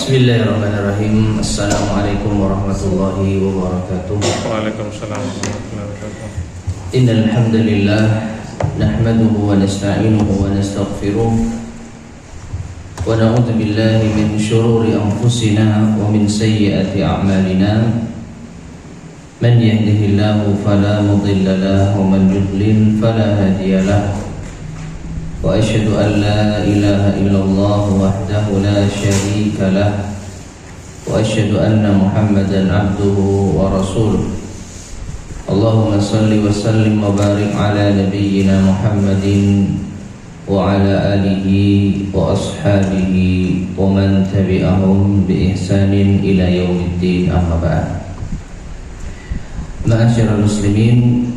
Bismillahirrahmanirrahim. Assalamualaikum warahmatullahi wabarakatuh. Waalaikumsalam warahmatullahi wabarakatuh. Innal hamdalillah nahmaduhu wa nasta'inuhu wa nastaghfiruh wa na'udzu billahi min shururi anfusina wa min sayyiati a'malina. Man yahdihillahu fala mudilla lahu wa man yudlil fala hadiya lahu. Wa asyhadu an la ilaha illallah wahdahu la syarika lah wa asyhadu anna Muhammadan abduhu wa rasuluh. Allahumma salli wa sallim wa barik ala nabiyyina Muhammadin wa ala alihi wa ashabihi wa man tabi'ahum bi ihsanin ila yaumiddin, amma ba'd. Ma'asyiral muslimin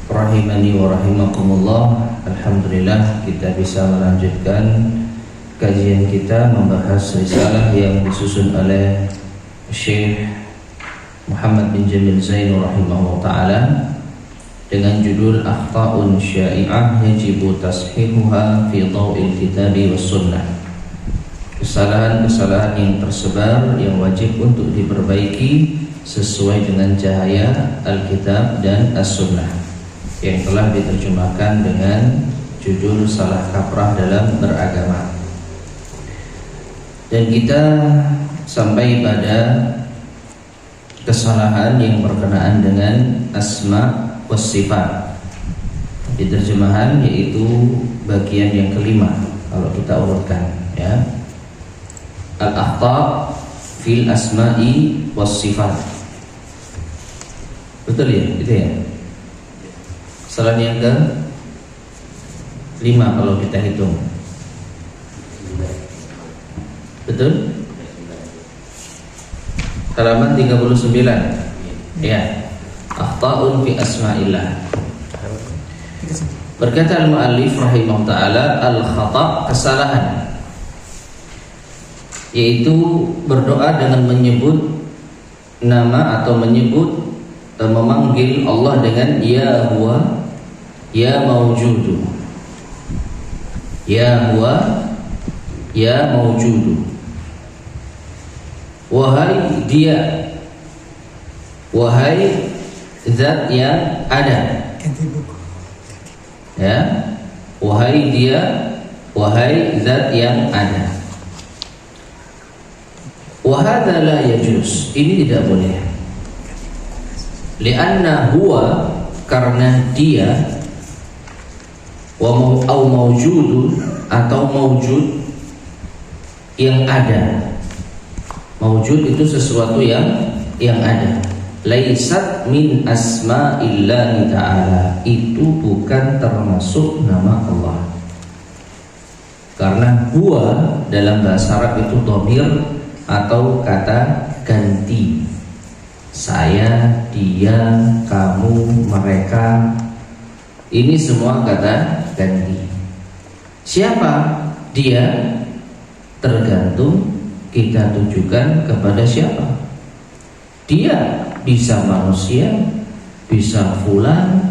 rahimani wa rahimakumullah. Alhamdulillah kita bisa melanjutkan kajian kita membahas risalah yang disusun oleh Syekh Muhammad bin Jamil Zainur rahimahullah ta'ala dengan judul Akhta'un Sya'i'ah Yajibu Tashihuha Fi Dhaw'il Kitabi Was Sunnah. Kesalahan-kesalahan yang tersebar yang wajib untuk diperbaiki sesuai dengan cahaya Alkitab dan As-Sunnah, yang telah diterjemahkan dengan judul Salah Kaprah dalam Beragama. Dan kita sampai pada kesalahan yang berkenaan dengan asma was sifat. Di terjemahan yaitu bagian yang kelima kalau kita urutkan, ya. Al-akhta' fil asma'i was sifat. Betul ya? Itu ya. Kesalahan yang ke 5 kalau kita hitung. Betul? Halaman 39. Ya. Akhta'un fi asma'illah. Berkata al-muallif rahimahullah ta'ala, al-khata' kesalahan, yaitu berdoa dengan menyebut nama atau memanggil Allah dengan ya huwa, ya mawjudu, ya huwa, ya mawjudu, wahai dia, wahai zat yang ada, ya, wahai dia, wahai zat yang ada. Wa hadza la yajuz, ini tidak boleh. Lianna huwa, karena dia, au mawjudun, atau mawjud yang ada. Mawjud itu sesuatu yang ada. Laisat min asma'illahi ta'ala, itu bukan termasuk nama Allah. Karena huwa dalam bahasa Arab itu dhamir atau kata ganti. Saya, dia, kamu, mereka, ini semua kata ganti. Siapa dia? Tergantung kita tujukan kepada siapa. Dia bisa manusia, bisa fulan,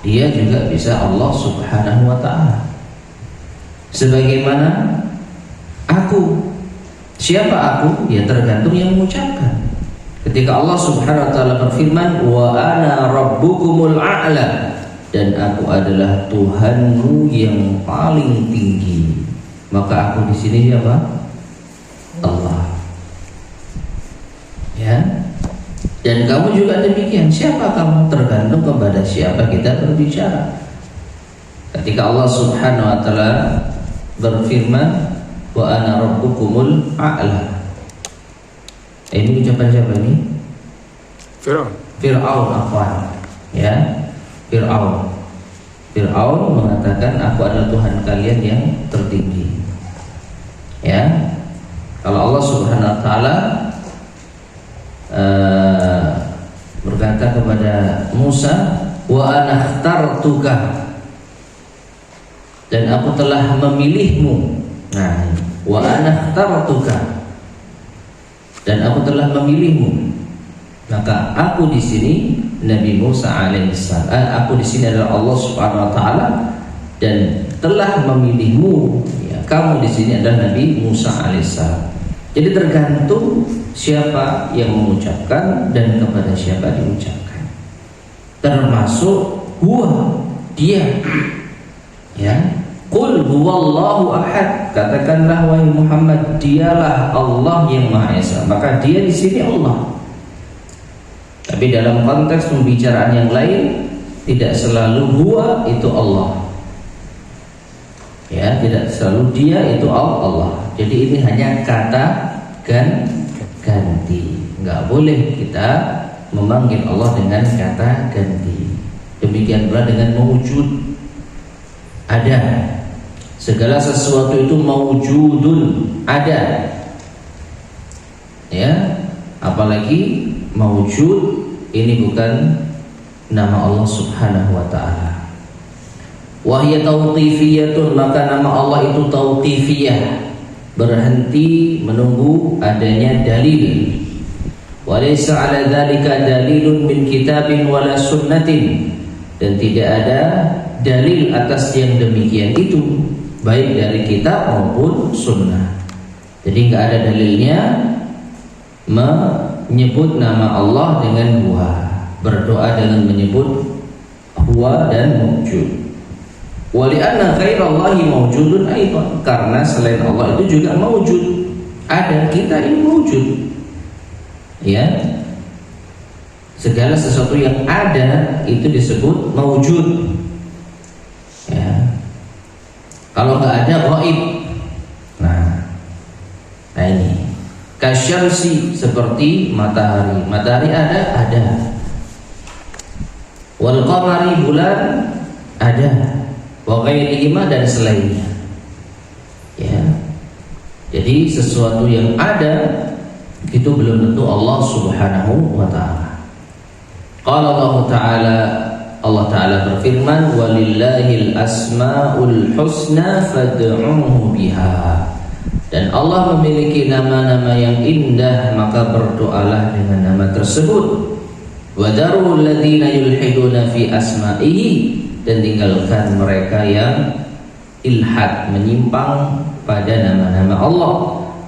dia juga bisa Allah subhanahu wa ta'ala. Sebagaimana aku, siapa aku? Ya tergantung yang mengucapkan. Ketika Allah subhanahu wa ta'ala berfirman, wa ana rabbukumul a'la, dan aku adalah Tuhanmu yang paling tinggi, maka aku di sini siapa? Allah. Ya. Dan kamu juga demikian. Siapa kamu? Tergantung kepada siapa kita berbicara. Ketika Allah subhanahu wa ta'ala berfirman, wa ana rabbukumul a'la, ini ucapan siapa ini? Fir'aun, afwan. Ya, Fir'aun mengatakan aku adalah Tuhan kalian yang tertinggi. Ya, kalau Allah subhanahu wa ta'ala berkata kepada Musa, wa ana ikhtartuka, dan aku telah memilihmu. Nah, wa ana ikhtartuka, dan aku telah memilihmu. Maka aku di sini Nabi Musa alaihissalam. Aku di sini adalah Allah subhanahu wa ta'ala dan telah memilihmu. Ya, kamu di sini adalah Nabi Musa alaihissalam. Jadi tergantung siapa yang mengucapkan dan kepada siapa diucapkan. Termasuk huwa, dia. Ya. Qul huwallahu ahad. Katakanlah wahai Muhammad, dialah Allah yang Maha Esa. Maka dia di sini Allah. Tapi dalam konteks pembicaraan yang lain, tidak selalu huwa itu Allah. Ya, tidak selalu dia itu Allah. Jadi ini hanya kata ganti. Enggak boleh kita memanggil Allah dengan kata ganti. Demikian pula dengan mawjud. Ada. Segala sesuatu itu mawjudun, ada. Ya, apalagi mawjud ini bukan nama Allah Subhanahu wa taala. Wahya tauqifiyatun, maka nama Allah itu tauqifiyah, berhenti menunggu adanya dalil. Walaysa ala dzalika dalilun min kitabin wala sunnatin, dan tidak ada dalil atas yang demikian itu, baik dari kitab maupun sunnah. Jadi enggak ada dalilnya menyebut nama Allah dengan huwa, berdoa dengan menyebut huwa dan mawjud. Wali'anna ghairallahi mawjudun aidan, karena selain Allah itu juga mawjud, ada, kita ini mawjud. Ya, segala sesuatu yang ada itu disebut mawjud. Ya, kalau nggak ada ghaib. Nah ini kasyamsi, seperti matahari. Matahari ada. Wal qamari, bulan ada. Wa ghairihima, dan selainnya. Ya. Jadi sesuatu yang ada itu belum tentu Allah Subhanahu wa taala. Qala Allah Ta'ala berfirman, walillahil asmaul husna fad'uhu biha. Dan Allah memiliki nama-nama yang indah, maka berdoalah dengan nama tersebut. Wadarul ladzina yulhiduna fi asma'ihi, dan tinggalkan mereka yang ilhad, menyimpang pada nama-nama Allah.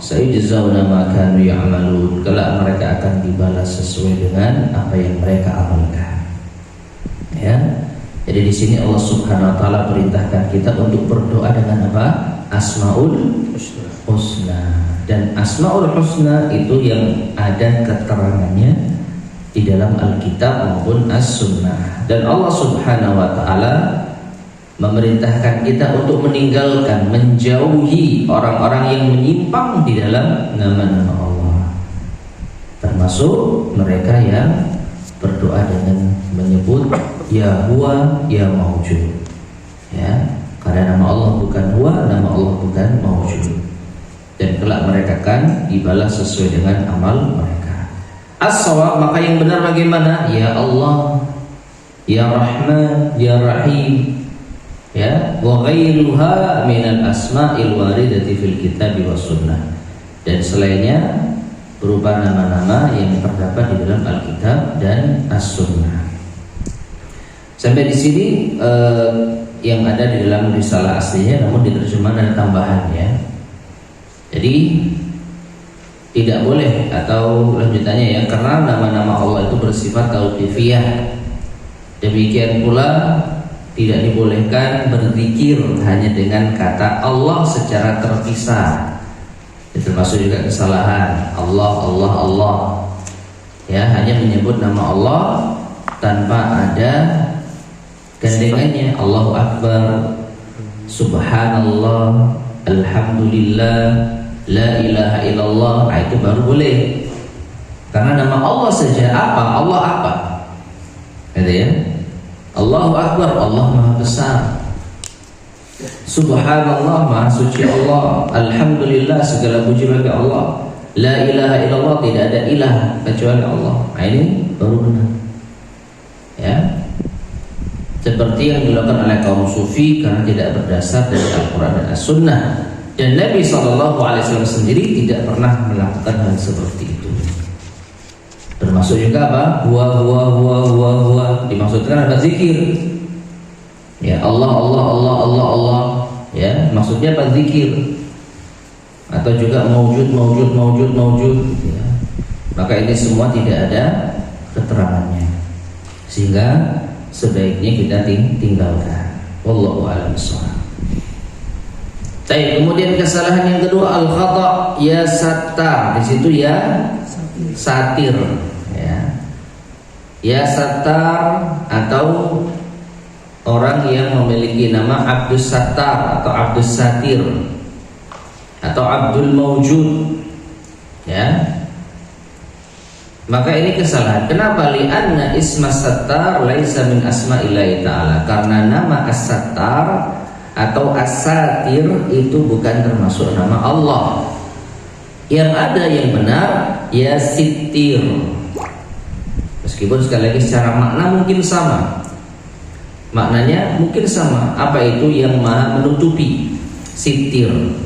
Sayujzauna ma kanu ya'malun, kelak mereka akan dibalas sesuai dengan apa yang mereka amalkan. Ya. Jadi di sini Allah Subhanahu wa taala perintahkan kita untuk berdoa dengan apa? Asmaul Husna. Dan Asmaul Husna itu yang ada keterangannya di dalam Alkitab maupun As-Sunnah. Dan Allah Subhanahu wa taala memerintahkan kita untuk meninggalkan, menjauhi orang-orang yang menyimpang di dalam nama-nama Allah, termasuk mereka yang berdoa dengan menyebut ya huwa ya mawjud. Ya, karena nama Allah bukan huwa, nama Allah bukan mawjud. Dan kelak mereka akan dibalas sesuai dengan amal mereka. As-shawab, maka yang benar bagaimana? Ya Allah, ya Rahman, ya Rahim, ya, wa ghairuha minal asma'il waridati fil kitab was sunnah. Dan selainnya berupa nama-nama yang terdapat di dalam Alkitab dan As-Sunnah. Sampai di sini yang ada di dalam risalah aslinya, namun diterjemahkan ada tambahan, ya. Jadi tidak boleh, atau lanjutannya ya, karena nama-nama Allah itu bersifat tauqifiyah. Demikian pula tidak dibolehkan berzikir hanya dengan kata Allah secara terpisah. Itu termasuk juga kesalahan. Allah. Ya, hanya menyebut nama Allah tanpa ada gandengannya. Allahu Akbar, Subhanallah, Alhamdulillah, La ilaha illallah. Nah, itu baru boleh. Karena nama Allah saja apa? Allah apa? Gitu ya. Allahu Akbar, Allah Maha Besar. Subhanallah, Maha Suci Allah. Alhamdulillah, segala puji bagi Allah. La ilaha illallah, tidak ada ilah kecuali Allah. Nah, ini baru benar. Ya. Seperti yang dilakukan oleh kaum sufi karena tidak berdasar dari Al-Quran dan As-Sunnah. Dan Nabi SAW sendiri tidak pernah melakukan hal seperti itu. Termasuk juga apa? Huwa. Dimaksudkan ada zikir. Ya, Allah. Ya, maksudnya apa? Zikir. atau juga maujud, ya. Maka ini semua tidak ada keterangannya, sehingga sebaiknya kita tinggalkan. Wallahu a'lam bishawab. Kemudian kesalahan yang kedua, al-khata', ya sattar. Di situ ya satir, ya. Ya sattar atau orang yang memiliki nama Abdus Sattar atau Abdus Satir atau Abdul Mawjud, ya. Maka ini kesalahan. Kenapa? Li'anna isma sattar laisa min asma'illahi ta'ala. Karena nama as-sattar atau as-satir itu bukan termasuk nama Allah. Yang ada yang benar ya sitir. Meskipun sekali lagi secara makna mungkin sama. Maknanya mungkin sama. Apa itu? Yang maha menutupi. Sitir.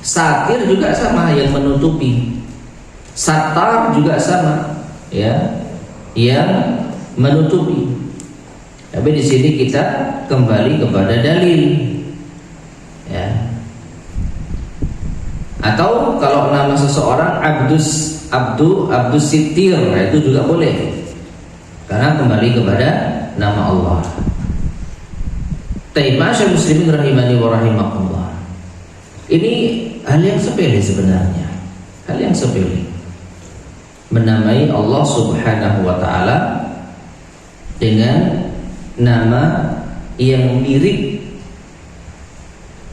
Satir juga sama, yang menutupi. Sattar juga sama, ya, yang menutupi. Tapi di sini kita kembali kepada dalil, ya. Atau kalau nama seseorang Abdus Sitir, nah itu juga boleh, karena kembali kepada nama Allah. Ma'asyar muslimin rahimani wa rahimakumullah. Ini hal yang sepele sebenarnya, hal yang sepele. Menamai Allah Subhanahu wa ta'ala dengan nama yang mirip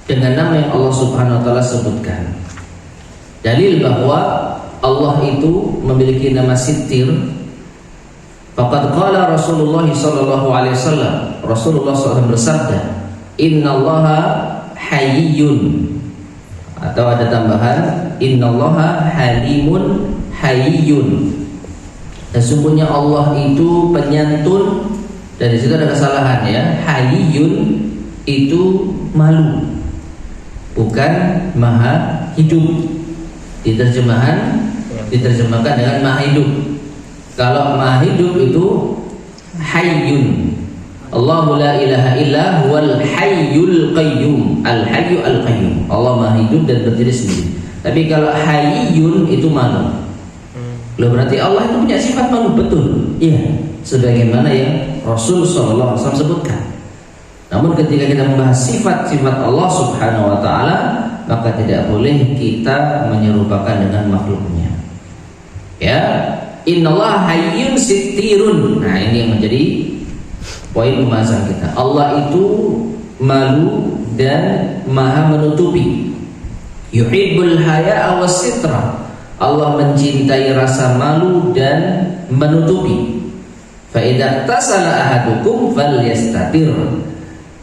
dengan nama yang Allah Subhanahu wa ta'ala sebutkan. Dalil bahwa Allah itu memiliki nama Sitir. Faqad qala Rasulullah sallallahu alaihi wasallam, Rasulullah SAW bersabda, "Innallaha hayyun." Atau ada tambahan, "Innallaha halimun hayyun." Sesungguhnya Allah itu penyantun. Dan di situ ada kesalahan, ya. Hayyun itu malu, bukan maha hidup. Diterjemahkan dengan maha hidup. Kalau maha hidup itu hayyun. Allahu la ilaha illa huwal hayyul qayyum. Al-hayyu al-qayyum. Allah maha hidup dan berdiri sendiri. Tapi kalau hayyun itu malu. Loh, berarti Allah itu punya sifat malu, betul? Iya, sebagaimana yang Rasul sallallahu alaihi wasallam sebutkan. Namun ketika kita membahas sifat-sifat Allah Subhanahu wa ta'ala, maka tidak boleh kita menyerupakan dengan makhluknya. Ya, innallaha hayyun sitirun. Nah, ini yang menjadi poin pembahasan kita. Allah itu malu dan maha menutupi. Yuhibbul haya'a was sitra. Allah mencintai rasa malu dan menutupi. Fa idza tasala ahadukum falyastatir.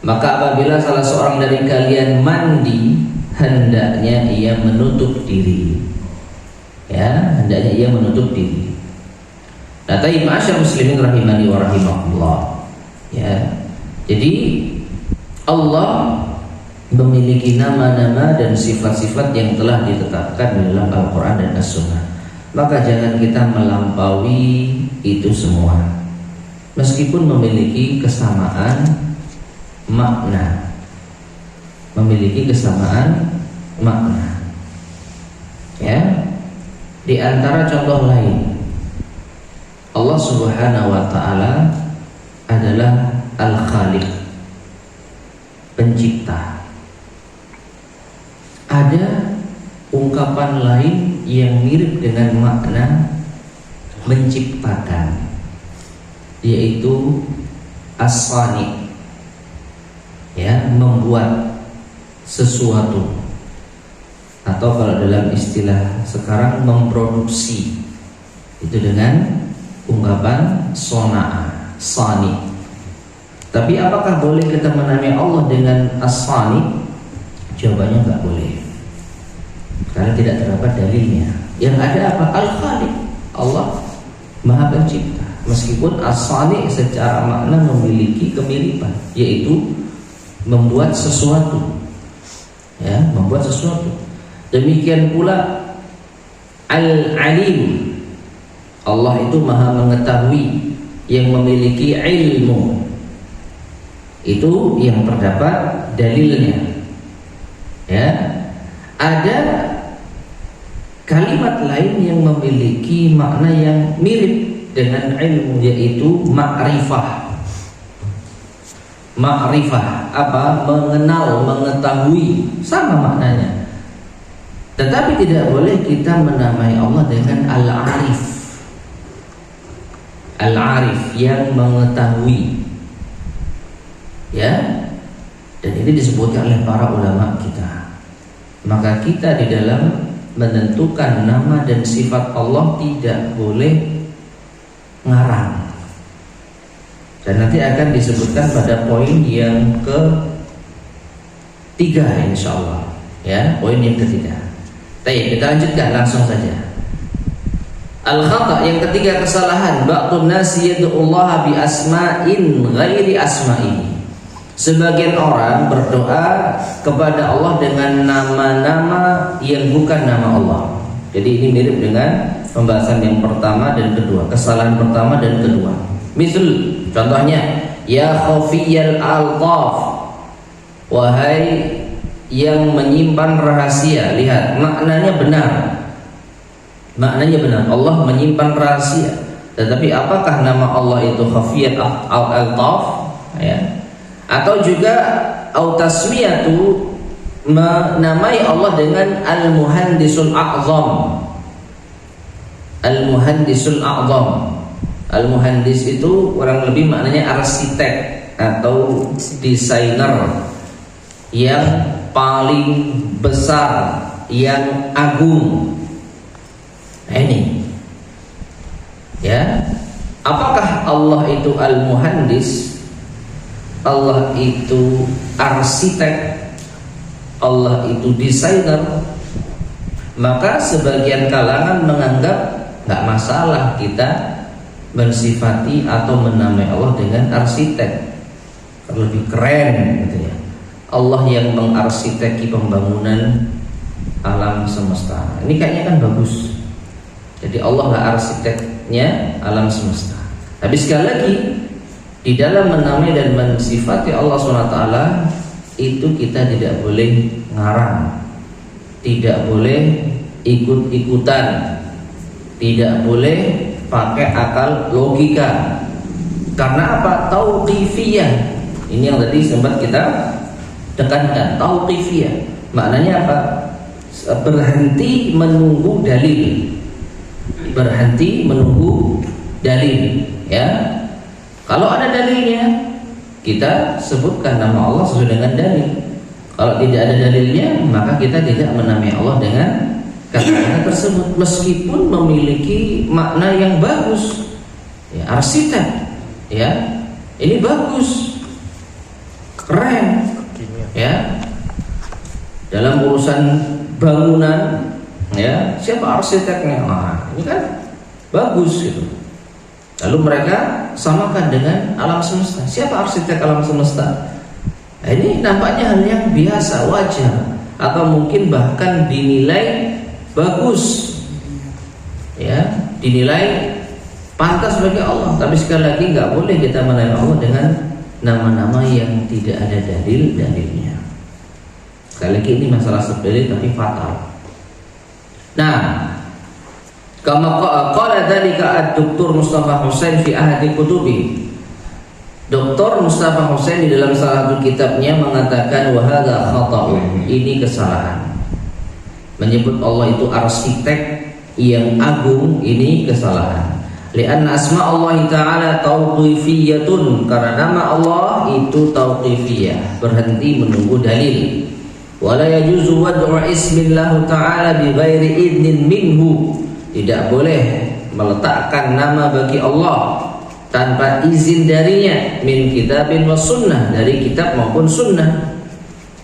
Maka apabila salah seorang dari kalian mandi, hendaknya ia menutup diri. Ya, hendaknya ia menutup diri. Nah, tayyib ma'asyar muslimin rahimani wa rahimakumullah. Ya. Jadi Allah memiliki nama-nama dan sifat-sifat yang telah ditetapkan di dalam Al-Quran dan As-Sunnah. Maka jangan kita melampaui itu semua, meskipun memiliki kesamaan makna. Memiliki kesamaan makna. Ya. Di antara contoh lain, Allah Subhanahu wa ta'ala adalah Al-Khaliq, pencipta. Ada ungkapan lain yang mirip dengan makna menciptakan, yaitu as-sani, ya, membuat sesuatu, atau kalau dalam istilah sekarang memproduksi, itu dengan ungkapan sona'a, sani. Tapi apakah boleh kita menamai Allah dengan as-sani? Jawabannya enggak boleh, karena tidak terdapat dalilnya. Yang ada apa? Al-Khaliq, Allah Maha Pencipta. Meskipun as-sani secara makna memiliki kemiripan, yaitu membuat sesuatu, ya, membuat sesuatu. Demikian pula Al-Alim, Allah itu Maha Mengetahui, yang memiliki ilmu. Itu yang terdapat dalilnya. Ya, ada kalimat lain yang memiliki makna yang mirip dengan ilmu, yaitu ma'rifah. Ma'rifah apa? Mengenal, mengetahui, sama maknanya. Tetapi tidak boleh kita menamai Allah dengan Al-Arif. Al-Arif yang mengetahui. Ya. Dan ini disebutkan oleh para ulama kita. Maka kita di dalam menentukan nama dan sifat Allah tidak boleh ngarang. Dan nanti akan disebutkan pada poin yang ketiga, insyaallah. Ya, poin yang ketiga. Baik, kita lanjutkan langsung saja. Al-khata, yang ketiga kesalahan, ba'dun nasi yad'ullaha bi asma'in ghairi asma'ihi. Sebagian orang berdoa kepada Allah dengan nama-nama yang bukan nama Allah. Jadi ini mirip dengan pembahasan yang pertama dan kedua, kesalahan pertama dan kedua. Misal, contohnya, ya khafiyal altaf, wahai yang menyimpan rahasia. Lihat, maknanya benar. Maknanya benar, Allah menyimpan rahasia. Tetapi apakah nama Allah itu khafiyat al-altaf? Ya. Atau juga autasmiyatu, menamai Allah dengan al-muhandisul a'zam. Al-muhandisul a'zam. Al-muhandis itu kurang lebih maknanya arsitek atau desainer yang paling besar, yang agung. Nah ini, ya, apakah Allah itu al-muhandis? Allah itu arsitek, Allah itu desainer? Maka sebagian kalangan menganggap nggak masalah kita mensifati atau menamai Allah dengan arsitek, lebih keren gitu ya. Allah yang mengarsiteki pembangunan alam semesta. Ini kayaknya kan bagus. Jadi Allah lah arsiteknya alam semesta. Tapi sekali lagi, di dalam menamai dan mensifati Allah SWT itu kita tidak boleh ngarang, tidak boleh ikut-ikutan, tidak boleh pakai akal logika. Karena apa? Tauqifiyah. Ini yang tadi sempat kita tekankan, tauqifiyah. Maknanya apa? Berhenti menunggu dalil. Berhenti menunggu dalil, ya. Kalau ada dalilnya, kita sebutkan nama Allah sesuai dengan dalil. Kalau tidak ada dalilnya, maka kita tidak menamai Allah dengan kata-kata tersebut, meskipun memiliki makna yang bagus. Ya, arsitek, ya, ini bagus, keren, ya. Dalam urusan bangunan, ya, siapa arsiteknya? Nah, ini kan bagus gitu. Lalu mereka samakan dengan alam semesta. Siapa arsitek alam semesta? Nah, ini nampaknya hal yang biasa, wajar, atau mungkin bahkan dinilai bagus, ya, dinilai pantas bagi Allah. Tapi sekali lagi nggak boleh kita menamai Allah dengan nama-nama yang tidak ada dalilnya. Sekali lagi ini masalah sepele tapi fatal. Nah, kama qala dzalika ad-Doktor Mustafa Husain fi ahadi kutubi. Dr. Mustafa Husain di dalam salah satu kitabnya mengatakan wa hadza khata'un, ini kesalahan. Menyebut Allah itu arsitek yang agung, ini kesalahan. Li'anna asma Allah Ta'ala tauqifiyatun, karena nama Allah itu tauqifiyah, berhenti menunggu dalil. Wala yajuzu wad'u ismillah Ta'ala bi ghairi idnin minhu, tidak boleh meletakkan nama bagi Allah tanpa izin darinya, min kitabin wa sunnah, dari kitab maupun sunnah.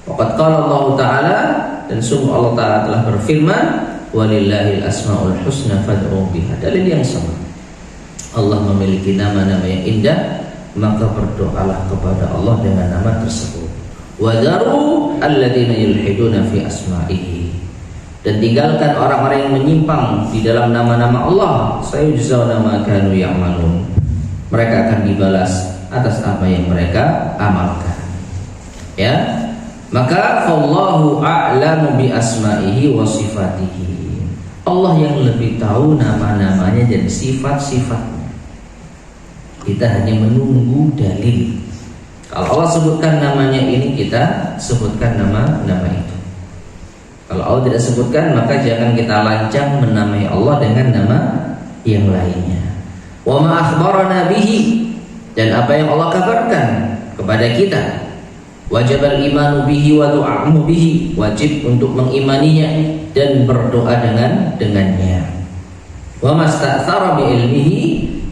Waqad qala Allah Ta'ala, dan sungguh Allah Ta'ala telah berfirman, walillahil asmaul husna fad'u biha. Dalil yang sama, Allah memiliki nama-nama yang indah, maka berdoalah kepada Allah dengan nama tersebut. Wadaru alladzina yulhiduna fi asma'ihi, dan tinggalkan orang-orang yang menyimpang di dalam nama-nama Allah. Sayujzauna ma kanu ya'malun, mereka akan dibalas atas apa yang mereka amalkan. Ya, maka Allahu a'lamu bi asma'ihi wa sifatihi. Allah yang lebih tahu nama-namanya dan sifat-sifatnya. Kita hanya menunggu dalil. Kalau Allah sebutkan namanya ini, kita sebutkan nama itu. Kalau Allah tidak sebutkan, maka jangan kita lancang menamai Allah dengan nama yang lainnya. Wa ma akhbarana bihi, dan apa yang Allah kabarkan kepada kita. Wajib al-imanu bihi wa du'a'mu bihi, wajib untuk mengimaninya dan berdoa dengannya. Wa masta'thara bi ilmihi,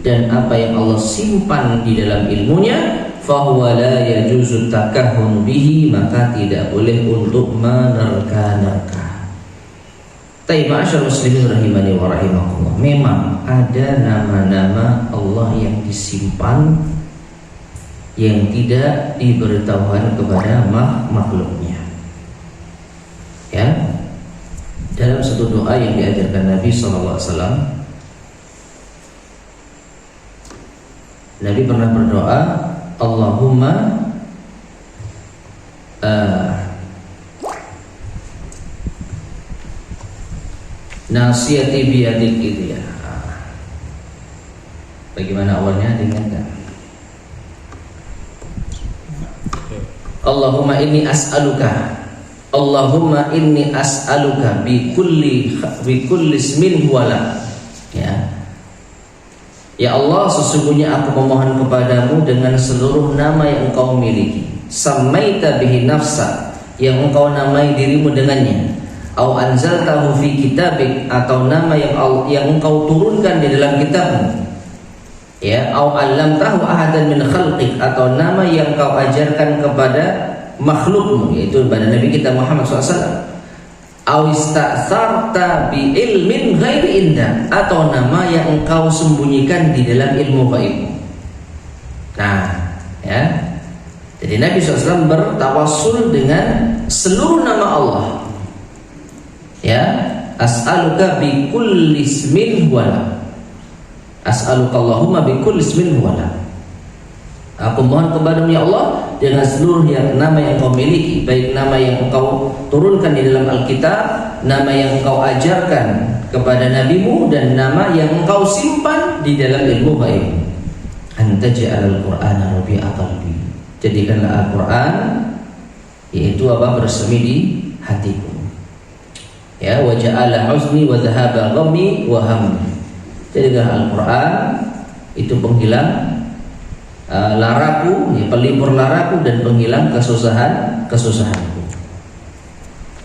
dan apa yang Allah simpan di dalam ilmunya, fahuwa la yajuzu takahhun bihi, maka tidak boleh untuk menerka-nerka. Tapi ma'asyar muslimin rahimani wa rahimakumullah, memang ada nama-nama Allah yang disimpan, yang tidak diberitahukan kepada makhluknya. Ya, dalam satu doa yang diajarkan Nabi SAW, Nabi pernah berdoa, Allahumma nasiyati biyadik, itu ya. Bagaimana awalnya, dengarkan. Allahumma inni as'aluka, Allahumma inni as'aluka bi kulli ismin huwala. Ya Allah, sesungguhnya aku memohon kepadamu dengan seluruh nama yang engkau miliki. Samaita bihi nafsa, yang engkau namai dirimu dengannya. Au anzaltahu fi kitabik, atau nama yang engkau turunkan di dalam kitabmu. Ya, au 'allamtahu ahadan min khalqik, atau nama yang kau ajarkan kepada makhlukmu, yaitu kepada Nabi kita Muhammad SAW. Au ista'tharta bi ilmin ghairi indak, atau nama yang engkau sembunyikan di dalam ilmu gaib. Nah, ya. Jadi Nabi SAW bertawassul dengan seluruh nama Allah. Ya, as'aluka bi kulli ismin huwala. As'aluka Allahumma bi kulli ismin huwala. Aku mohon kepadamu ya Allah dengan seluruh nama yang kau miliki, baik nama yang engkau turunkan di dalam Alkitab, nama yang engkau ajarkan kepada nabimu, dan nama yang engkau simpan di dalam ilmu gaib. Anta ja'alal Qur'ana rabi'a qalbi, jadikanlah Al-Qur'an, yaitu apa, bersemi di hatiku. Ya, wa ja'ala huzni wa dhahaba ghammi wa hammi. Jadikanlah Al-Qur'an itu penghilang laraku, ya, pelipur laraku dan penghilang kesusahanku.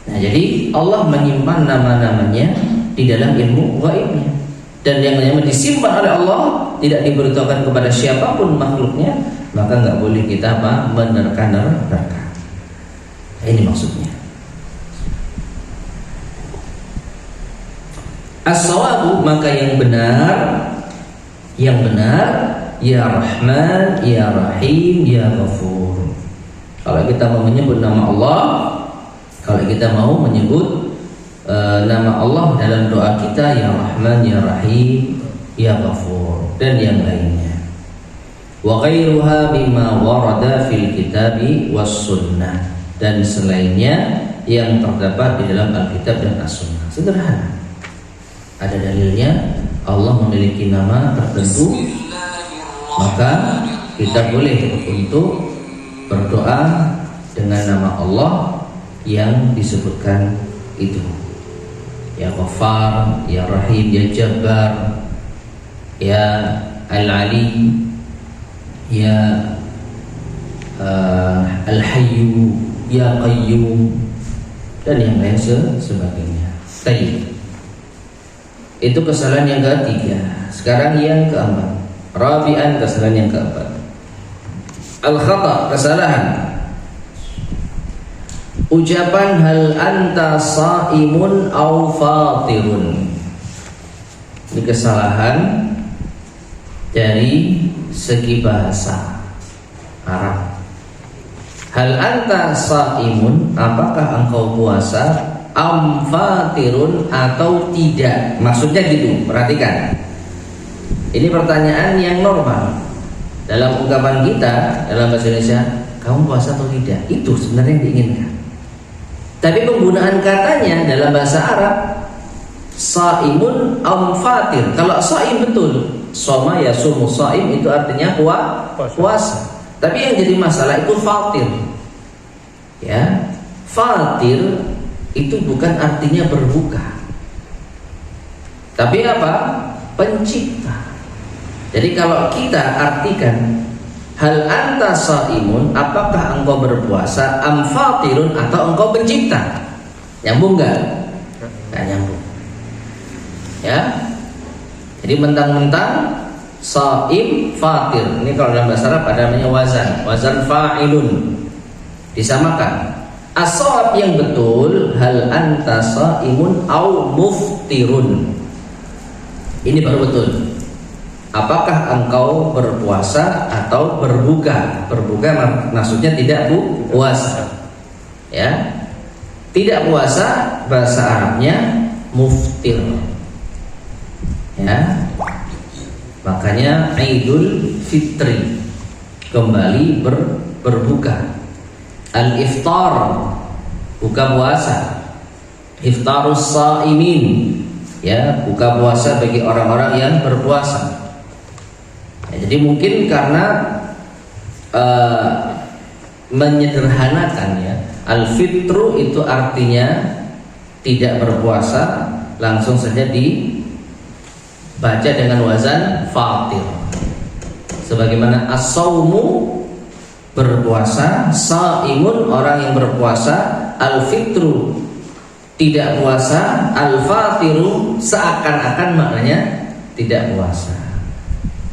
Nah, jadi Allah menyimpan nama-namanya di dalam ilmu gaibnya, dan yang namanya disimpan oleh Allah tidak diberitahukan kepada siapapun makhluknya, maka nggak boleh kita menerka-nerka. Ini maksudnya. As-sawabu, maka yang benar, ya Rahman, ya Rahim, ya Ghafur. Kalau kita mau menyebut nama Allah, kalau kita mau menyebut nama Allah dalam doa kita, ya Rahman, ya Rahim, ya Ghafur, dan yang lainnya. Wa ghairuha bima warada fil kitabi was sunnah, dan selainnya yang terdapat di dalam Alkitab dan As-Sunnah. Sederhana. Ada dalilnya, Allah memiliki nama tertentu, maka kita boleh untuk berdoa dengan nama Allah yang disebutkan itu. Ya Ghaffar, ya Rahim, ya Jabbar, ya Al-Ali, ya Al-Hayyu, ya Qayyum, dan yang lain sebagainya. Tayyib. Itu kesalahan yang ketiga. Sekarang yang keempat. Rabi'an, kesalahan yang keempat. Al-khata, kesalahan. Ucapan hal anta sa'imun au fatirun. Ini kesalahan dari segi bahasa Arab. Hal anta sa'imun, apakah engkau puasa, am fatirun, atau tidak. Maksudnya gitu, perhatikan. Ini pertanyaan yang normal dalam ungkapan kita dalam bahasa Indonesia, kamu puasa atau tidak? Itu sebenarnya yang diinginkan. Tapi penggunaan katanya dalam bahasa Arab, Saimun am fatir. Kalau saim betul, soma yasumu saim itu artinya puasa. Tapi yang jadi masalah itu fatir. Ya, fatir itu bukan artinya berbuka. Tapi apa? Pencipta. Jadi kalau kita artikan hal anta saimun, apakah engkau berpuasa, am fatirun, atau engkau pencipta? Nyambung enggak? Enggak nyambung. Ya. Jadi mentang-mentang saim fatir. Ini kalau dalam bahasa Arab ada namanya wazan fa'ilun. Disamakan. As-shawab yang betul hal anta saimun au muftirun. Ini baru betul. Apakah engkau berpuasa atau berbuka? Berbuka maksudnya tidak puasa. Ya. Tidak puasa bahasa Arabnya muftir. Ya. Makanya Idul Fitri kembali berbuka. Al-iftar buka puasa. Iftarus shaimin, ya, buka puasa bagi orang-orang yang berpuasa. Ya, jadi mungkin karena menyederhanakan, ya, al-fitru itu artinya tidak berpuasa, langsung saja dibaca dengan wazan fatir. Sebagaimana as-saumu berpuasa, saimun orang yang berpuasa, al-fitru tidak puasa, al-fatiru seakan-akan maknanya tidak puasa.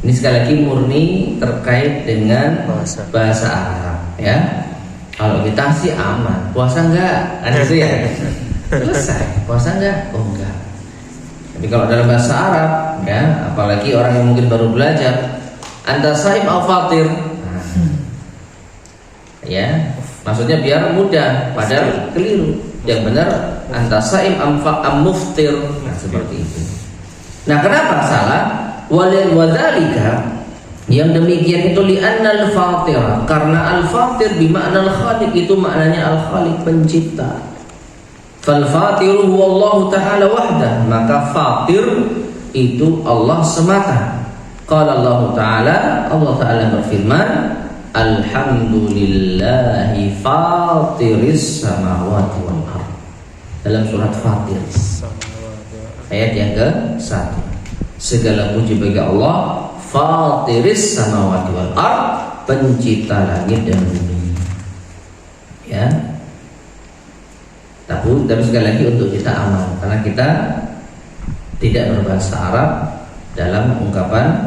Ini sekali lagi murni terkait dengan bahasa Arab, ya. Kalau kita sih aman, puasa enggak? Ada itu ya. Selesai, puasa enggak? Oh enggak. Tapi kalau dalam bahasa Arab, ya, apalagi orang yang mungkin baru belajar, anta saim au fatir. Ya, maksudnya biar mudah, padahal keliru. Yang benar anta saim am muftir. Nah, seperti itu. Nah, kenapa salah? Wadzalika, yang demikian itu li'anna al-fatir, karena al-fatir bimakna al-khaliq, itu maknanya al-khaliq, pencipta. Fal fatiru huwa Allah Ta'ala wahdah, maka fatir itu Allah semata. Qala Allah Ta'ala berfirman, alhamdulillahi fatiris samawati wal ardh, dalam surat Fatir ayat yang ke-1. Segala puji bagi Allah, fatiris samawati wal ardh, pencipta langit dan bumi. Ya. Tapi sekali lagi untuk kita aman, karena kita tidak berbahasa Arab dalam ungkapan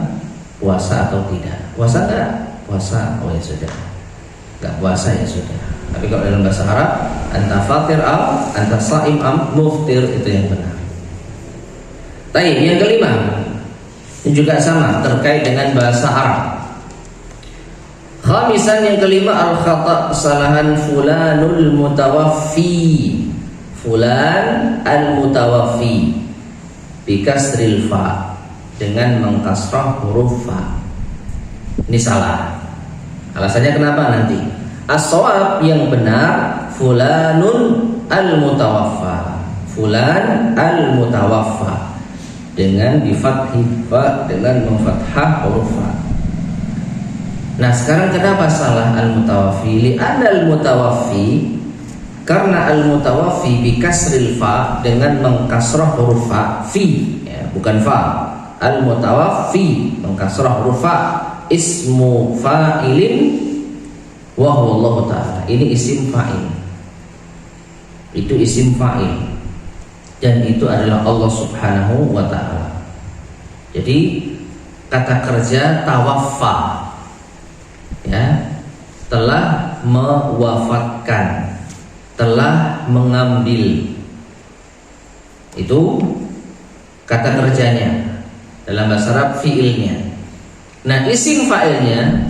puasa atau tidak. Puasa enggak? Puasa, oh ya sudah. Enggak puasa ya sudah. Tapi kalau dalam bahasa Arab, anta fatir am, anta saim am muftir, itu yang benar. Baik, yang kelima, ini juga sama terkait dengan bahasa Arab. Khamisan, yang kelima, al-khata', kesalahan fulanul mutawaffi. Fulan al-mutawaffi bikasril fa, dengan mengkasrah huruf fa. Ini salah. Alasannya kenapa nanti? As-shawab yang benar fulanun al-mutawaffa. Fulan al-mutawaffa dengan bifathi fa, dengan memfathah huruf fa. Nah, sekarang kenapa salah al-mutawaffi? Li'anna al-mutawaffi, karena al-mutawaffi bikasril fa, dengan mengkasrah huruf fa, fi, ya, bukan fa. Al-mutawaffi mengkasrah huruf fa, ismu fa'ilin wa huwa Allah Ta'ala. Ini isim fa'il. Itu isim fa'il, dan itu adalah Allah Subhanahu wa Ta'ala. Jadi kata kerja tawaffa, ya, telah mewafatkan, telah mengambil. Itu kata kerjanya. Dalam bahasa Arab fiilnya. Nah, isim fa'ilnya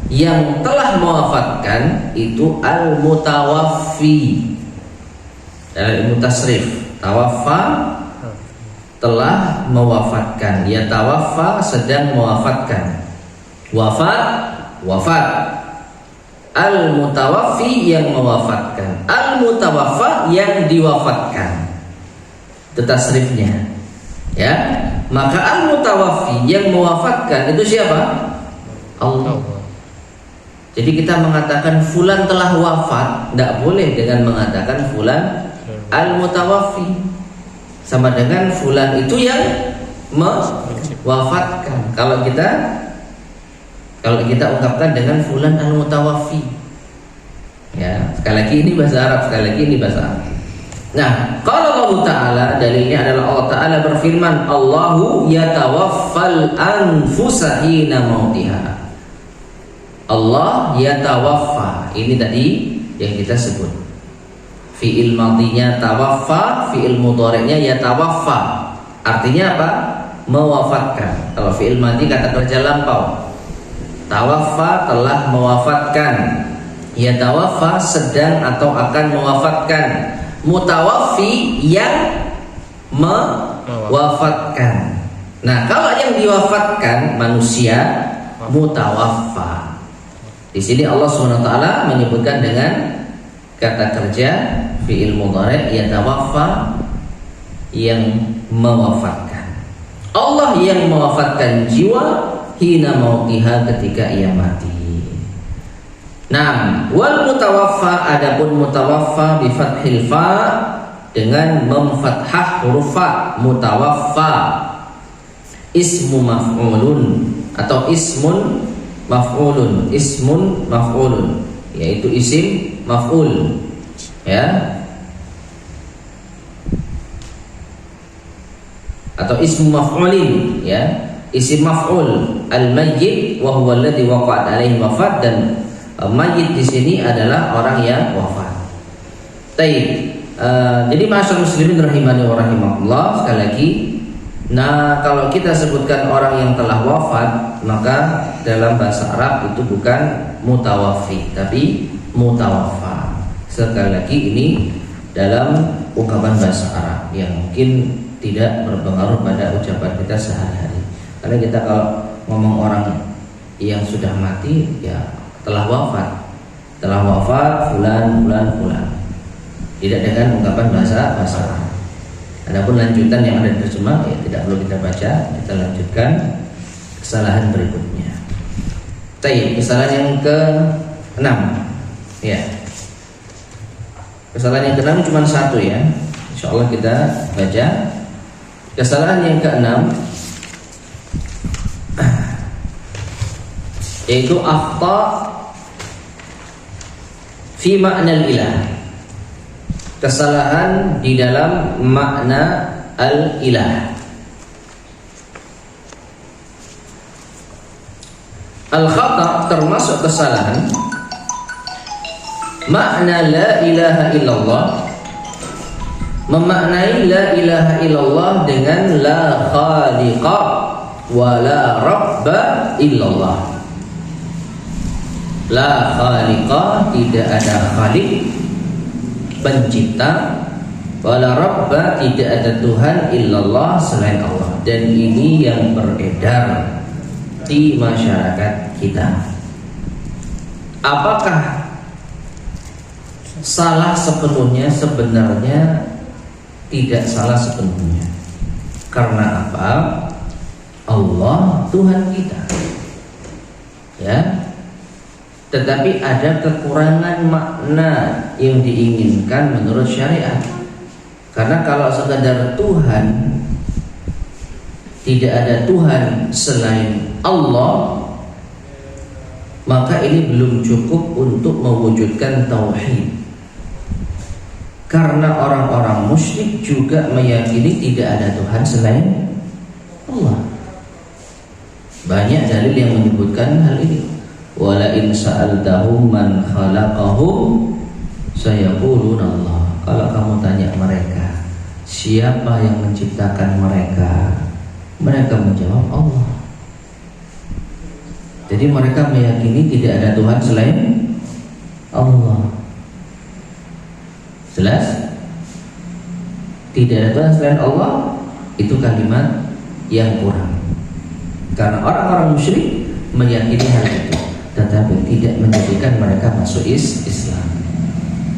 yang telah mewafatkan itu al-mutawaffi. Dalam ilmu tasrif, tawaffa telah mewafatkan, ya tawaffa sedang mewafatkan. Wafat, wafat. Al-mutawaffi yang mewafatkan, al-mutawaffa yang diwafatkan. Itu tasrifnya. Ya, maka al-mutawaffi yang mewafatkan itu siapa? Allah. Jadi kita mengatakan fulan telah wafat, tidak boleh dengan mengatakan fulan al-mutawaffi. Sama dengan fulan itu yang mewafatkan. Kalau kita ungkapkan dengan fulan al-mutawaffi. Ya, sekali lagi ini bahasa Arab, sekali lagi ini bahasa Arab. Nah, kalau Allah Ta'ala, dalilnya adalah Allah Ta'ala berfirman, Allahu yatawaffal anfusa hina mautiha. Allah yatawaffa. Ini tadi yang kita sebut. Fi'il madhinya tawaffa, fi'il mudhari'nya yatawaffa. Artinya apa? Mewafatkan. Kalau fi'il madhi kata kerja lampau. Tawaffa telah mewafatkan. Yatawaffa sedang atau akan mewafatkan. Mutawaffi yang mewafatkan. Nah, kalau yang diwafatkan manusia, mutawaffa. Di sini Allah SWT menyebutkan dengan kata kerja fi'il mudhari' yatawaffa, yang mewafatkan. Allah yang mewafatkan jiwa hina mautiha, ketika ia mati. Nah, wal mutawaffa, adapun mutawaffa bi fathil fa, dengan memfathah huruf fa, mutawaffa ismu maf'ulun atau ismun maf'ulun, ismun maf'ulun, yaitu isim maf'ul, ya, atau ismu maf'ulin, ya, isim maf'ul. Al-mayyit wa huwa alladhi waqa'at alaihi wafat, dan mayyit di sini adalah orang yang wafat. Taib. Jadi ma'asyiral muslimin rahimani wa rahimakumullah, sekali lagi. Nah, kalau kita sebutkan orang yang telah wafat, maka dalam bahasa Arab itu bukan mutawaffi, tapi mutawaffa. Sekali lagi ini dalam ungkapan bahasa Arab yang mungkin tidak berpengaruh pada ucapan kita sehari-hari. Karena kita kalau ngomong orang yang sudah mati, ya telah wafat fulan, tidak dengan ungkapan bahasa Arab. Adapun lanjutan yang ada di terjemah, ya tidak perlu kita baca. Kita lanjutkan kesalahan berikutnya. Baik, kesalahan yang ke-6. Ya, kesalahan yang ke-6 cuma satu, ya. Insyaallah kita baca. Kesalahan yang ke-6 yaitu akhta fi ma'nal ilah. Kesalahan di dalam makna al-ilah. Al-khata' termasuk kesalahan makna la ilaha illallah, memaknai la ilaha illallah dengan la khaliqa wa la rabba illallah. La khaliqa, tidak ada khaliq, pencipta, wala rabba, tidak ada Tuhan illallah, selain Allah. Dan ini yang beredar di masyarakat kita. Apakah salah sepenuhnya? Sebenarnya tidak salah sepenuhnya. Karena apa? Allah Tuhan kita, ya. Tetapi ada kekurangan makna yang diinginkan menurut syariat. Karena kalau sekadar Tuhan, tidak ada Tuhan selain Allah, maka ini belum cukup untuk mewujudkan tauhid. Karena orang-orang musyrik juga meyakini tidak ada Tuhan selain Allah. Banyak dalil yang menyebutkan hal ini. Wala in sa'altahum man khalaqahum sayaquluna Allah. Kalau kamu tanya mereka, siapa yang menciptakan mereka, mereka menjawab Allah. Jadi mereka meyakini tidak ada Tuhan selain Allah. Jelas? Tidak ada Tuhan selain Allah, itu kalimat yang kurang. Karena orang-orang musyrik meyakini hal itu, tetapi tidak menjadikan mereka masuk Islam.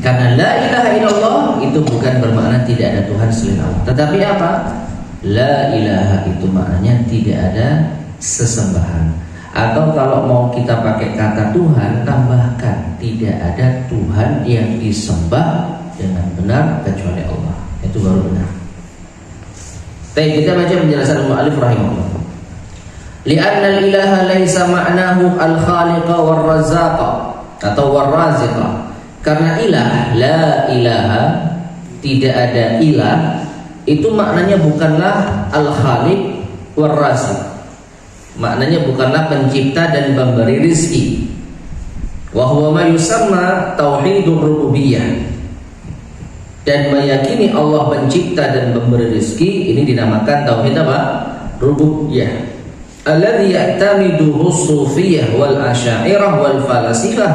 Karena la ilaha illallah itu bukan bermakna tidak ada Tuhan selain Allah. Tetapi apa? La ilaha itu maknanya tidak ada sesembahan. Atau kalau mau kita pakai kata Tuhan, tambahkan tidak ada Tuhan yang disembah dengan benar kecuali Allah. Itu baru benar. Baik, kita baca penjelasan mu'allif rahimahullah. Li'anna al-ilaha laisa ma'nahu al-khaliqa war-razzaqa atau war-raziqa. Karena ilah, la ilaha, tidak ada ilah, itu maknanya bukanlah al-khaliq war-raziq. Maknanya bukanlah pencipta dan pemberi rizki. Wa huwa ma yusamma tauhidur rububiyah. Dan meyakini Allah pencipta dan pemberi rizki ini dinamakan tauhid apa? Rububiyah. Alladhi ya'tamiduhu sufiyah wal asy'ariyah wal falasifah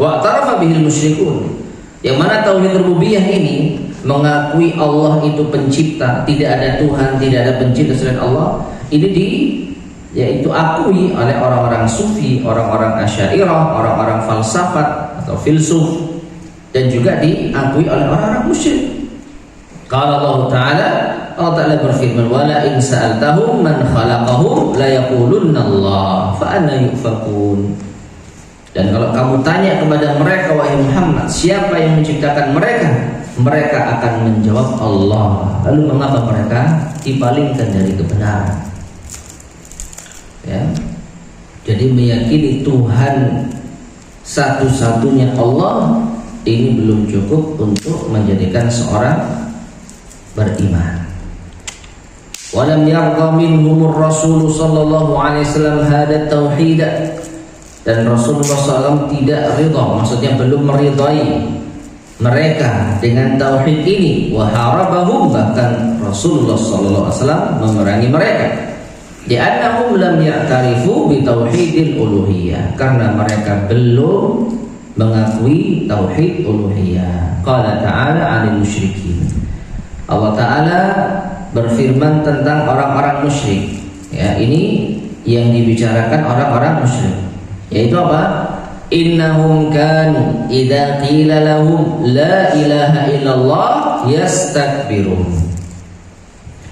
wa i'tarafa bihil musyrikun. Yang mana tauhid rububiyah ini mengakui Allah itu pencipta, tidak ada Tuhan, tidak ada pencipta selain Allah. Ini yaitu akui oleh orang-orang sufi, orang-orang asy'ariyah, orang-orang falsafat atau filsuf, dan juga diakui oleh orang-orang musyrik. Qala Allah Ta'ala berfirman, "Wala in sa'altahum man khalaqahum la yaqulunna Allah fa anna yufakun." Dan kalau kamu tanya kepada mereka, wahai Muhammad, siapa yang menciptakan mereka? Mereka akan menjawab Allah. Lalu mengapa mereka dipalingkan dari kebenaran? Ya. Jadi meyakini Tuhan satu-satunya Allah ini belum cukup untuk menjadikan seorang beriman. Walam yarqa minhumur Rasul sallallahu alaihi wasallam hada tauhid. Dan Rasulullah SAW tidak ridha, maksudnya belum meridai mereka dengan tauhid ini. Wa harabahum, bahkan Rasulullah sallallahu alaihi wasallam memerangi mereka. Li'annahum lam ya'tarifu bi tauhidil uluhiyah, karena mereka belum mengakui tauhid uluhiyah. Qala ta'ala 'anil musyrikin. Allah Ta'ala berfirman tentang orang-orang musyrik. Ya, ini yang dibicarakan orang-orang musyrik, yaitu apa? Innahum kanu idza qila lahum la ilaha illallah yastakbirun.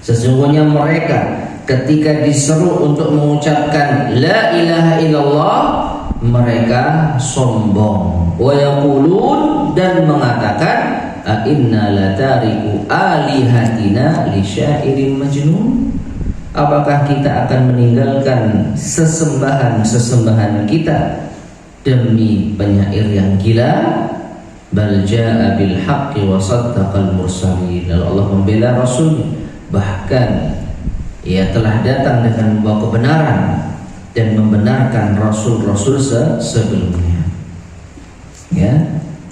Sesungguhnya mereka ketika diseru untuk mengucapkan la ilaha illallah, mereka sombong. Wa yaqulun, dan mengatakan, a inna latariku alihatina li syairin majnun. Apakah kita akan meninggalkan sesembahan kita demi penyair yang gila? Bal jaa bil haqqi wa saddaqal mursalin. Lalu Allah membela Rasul, bahkan ia telah datang dengan membawa kebenaran dan membenarkan rasul-rasul sebelumnya. Ya,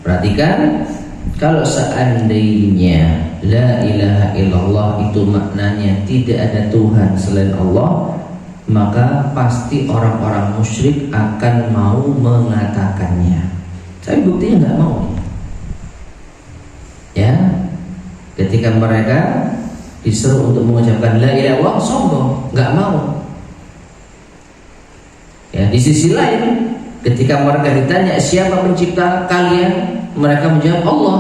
perhatikan, kalau seandainya la ilaha illallah itu maknanya tidak ada Tuhan selain Allah, maka pasti orang-orang musyrik akan mau mengatakannya. Tapi buktinya nggak mau. Ya, ketika mereka disuruh untuk mengucapkan la ilaha illallah, sombong, nggak mau. Ya, di sisi lain, ketika mereka ditanya siapa pencipta kalian, mereka menjawab Allah.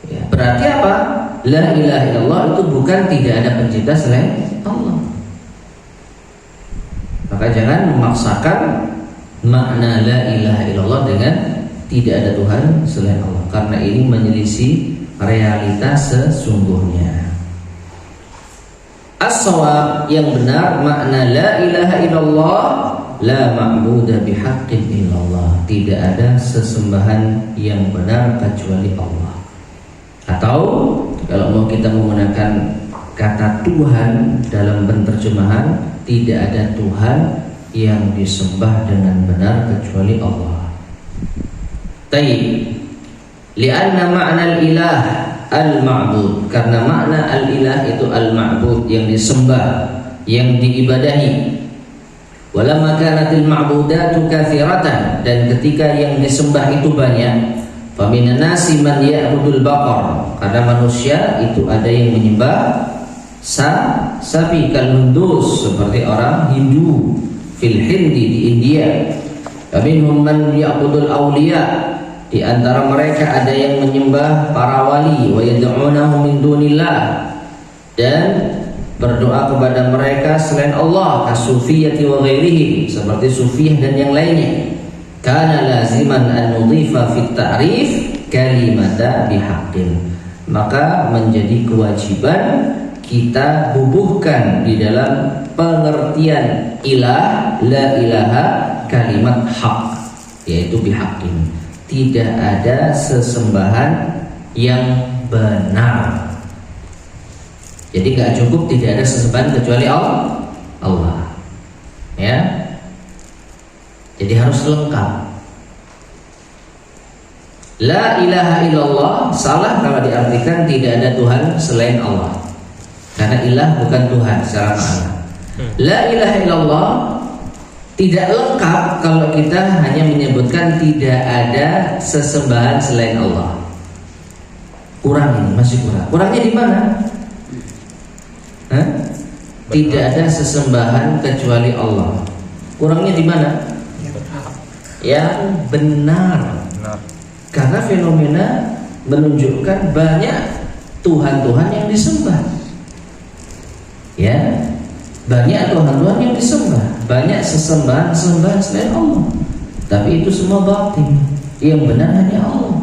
Ya, berarti apa? La ilaha illallah itu bukan tidak ada pencipta selain Allah. Maka jangan memaksakan makna la ilaha illallah dengan tidak ada Tuhan selain Allah, karena ini menyelisih realitas sesungguhnya. As-shawab, yang benar, makna la ilaha illallah, la ma'budah bihaqqin illallah, tidak ada sesembahan yang benar kecuali Allah. Atau kalau mau kita menggunakan kata Tuhan dalam penerjemahan, tidak ada Tuhan yang disembah dengan benar kecuali Allah. Tayyib, li'anna ma'na al-ilah al-ma'bud, karena makna al-ilah itu al-ma'bud, yang disembah, yang diibadahi. Walamma kanatil ma'budatu katsiratan, dan ketika yang disembah itu banyak, faminan nasi man ya'budul baqar, karena manusia itu ada yang menyembah sapi, kal-Hindus, seperti orang Hindu, fil Hindi, di India. Faminhum man ya'budul awliya, di antara mereka ada yang menyembah para wali, wa yad'unahu min dunillah, dan berdoa kepada mereka selain Allah, kasufiyati wa ghairihi, seperti sufiyah dan yang lainnya. Kana laziman an nudhifa fit ta'rif kalimata bihaqqin, maka menjadi kewajiban kita bubuhkan di dalam pengertian ilah, la ilaha, kalimat hak, yaitu bihaqqin, tidak ada sesembahan yang benar. Jadi gak cukup tidak ada sesembahan kecuali Allah. Ya. Jadi harus lengkap. La ilaha illallah salah kalau diartikan tidak ada Tuhan selain Allah. Karena ilah bukan Tuhan secara makna. La ilaha illallah tidak lengkap kalau kita hanya menyebutkan tidak ada sesembahan selain Allah. Kurang ini, masih kurang. Kurangnya di mana? Tidak ada sesembahan kecuali Allah. Kurangnya di mana? Yang benar. Karena fenomena menunjukkan banyak Tuhan-Tuhan yang disembah. Ya, banyak Tuhan-Tuhan yang disembah, banyak sesembahan-sesembahan selain Allah. Tapi itu semua batil. Yang benar hanya Allah.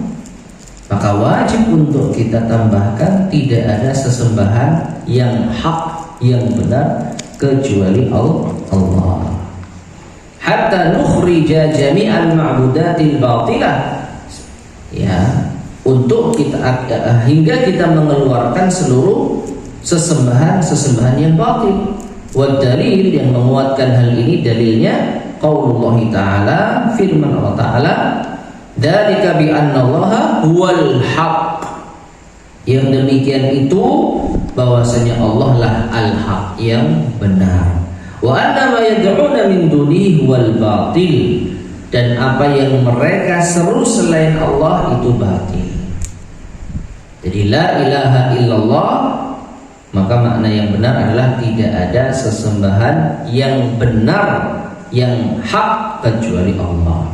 Maka wajib untuk kita tambahkan tidak ada sesembahan yang hak, yang benar kecuali Allah. Hatta nukhrija jami'al ma'budatil batilah. Ya, untuk kita hingga kita mengeluarkan seluruh sesembahan yang batil. Wa dalil yang menguatkan hal ini dalilnya qaulullah ta'ala, firman Allah ta'ala, dzalika bi annallaha huwal haq. Yang demikian itu bahwasanya Allah lah al-haq, yang benar. Wa anna ma yad'una min dunihi huwal batil. Dan apa yang mereka seru selain Allah itu batil. Jadi la ilaha illallah, maka makna yang benar adalah tidak ada sesembahan yang benar, yang hak kecuali Allah.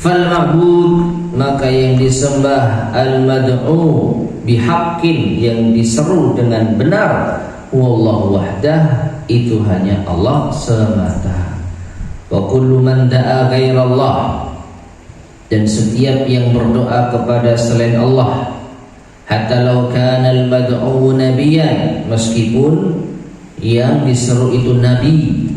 Fal ma'bud, maka yang disembah, al mad'u bihaqqin, yang diseru dengan benar, wallahu wahdah, itu hanya Allah semata. Wa kullu man da'a ghairallah, dan setiap yang berdoa kepada selain Allah, hatta law kana al mad'u nabiyan, meskipun yang diseru itu nabi,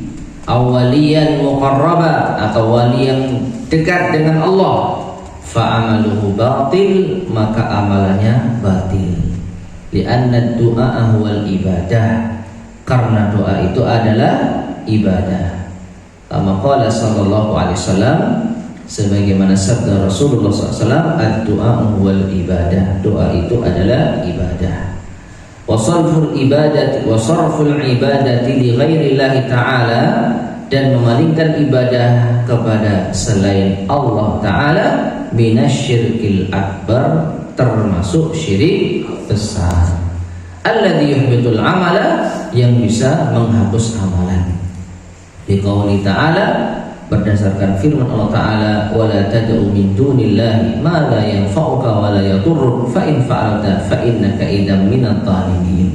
awaliyan muqarraba, atau wali yang dekat dengan Allah, fa'amaluhu batil, maka amalannya batil. Li'anna du'a huwal ibadah, karena doa itu adalah ibadah. Kama qala sallallahu alaihi wasallam, sebagaimana sabda Rasulullah SAW, ad-du'a huwal ibadah, doa itu adalah ibadah. Wa sarful ibadati li ghairillahi ta'ala, dan memalingkan ibadah kepada selain Allah Ta'ala, minasyirkil akbar, termasuk syirik besar, alladzi yuhbitul amala, yang bisa menghapus amalan. Biqauli ta'ala, berdasarkan firman Allah Ta'ala, wala tad'u min dunillahi ma la yanfa'uka wa la yadurruk, fa in fa'alta fa innaka idzam minadh dhalimin.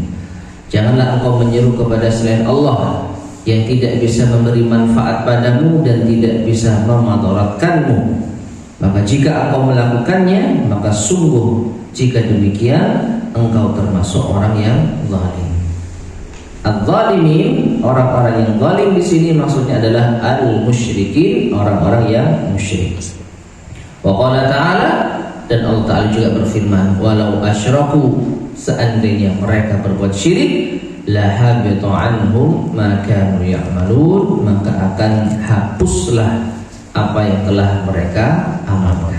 Janganlah engkau menyeru kepada selain Allah yang tidak bisa memberi manfaat padamu dan tidak bisa memadaratkanmu. Maka jika engkau melakukannya, maka sungguh jika demikian engkau termasuk orang yang zalim. Al-zalimin, orang-orang yang zalim di sini maksudnya adalah al-musyrikin, orang-orang yang musyrik. Wa qala ta'ala, dan Allah Ta'ala juga berfirman, walau asyraku, seandainya mereka berbuat syirik, la habita anhum ma kanu ya'malun, maka akan hapuslah apa yang telah mereka amalkan.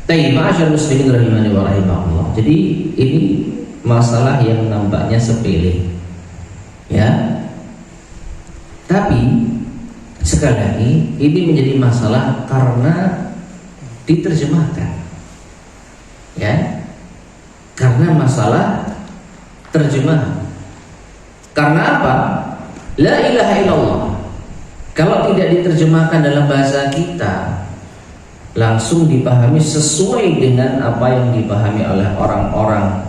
Tayyib, ma'asyar muslimin rahimani wa rahimakumullah. Jadi ini masalah yang nampaknya sepele, ya, tapi sekali lagi ini menjadi masalah karena diterjemahkan, ya, karena masalah terjemahan. Karena apa? La ilaha illallah kalau tidak diterjemahkan dalam bahasa kita, langsung dipahami sesuai dengan apa yang dipahami oleh orang-orang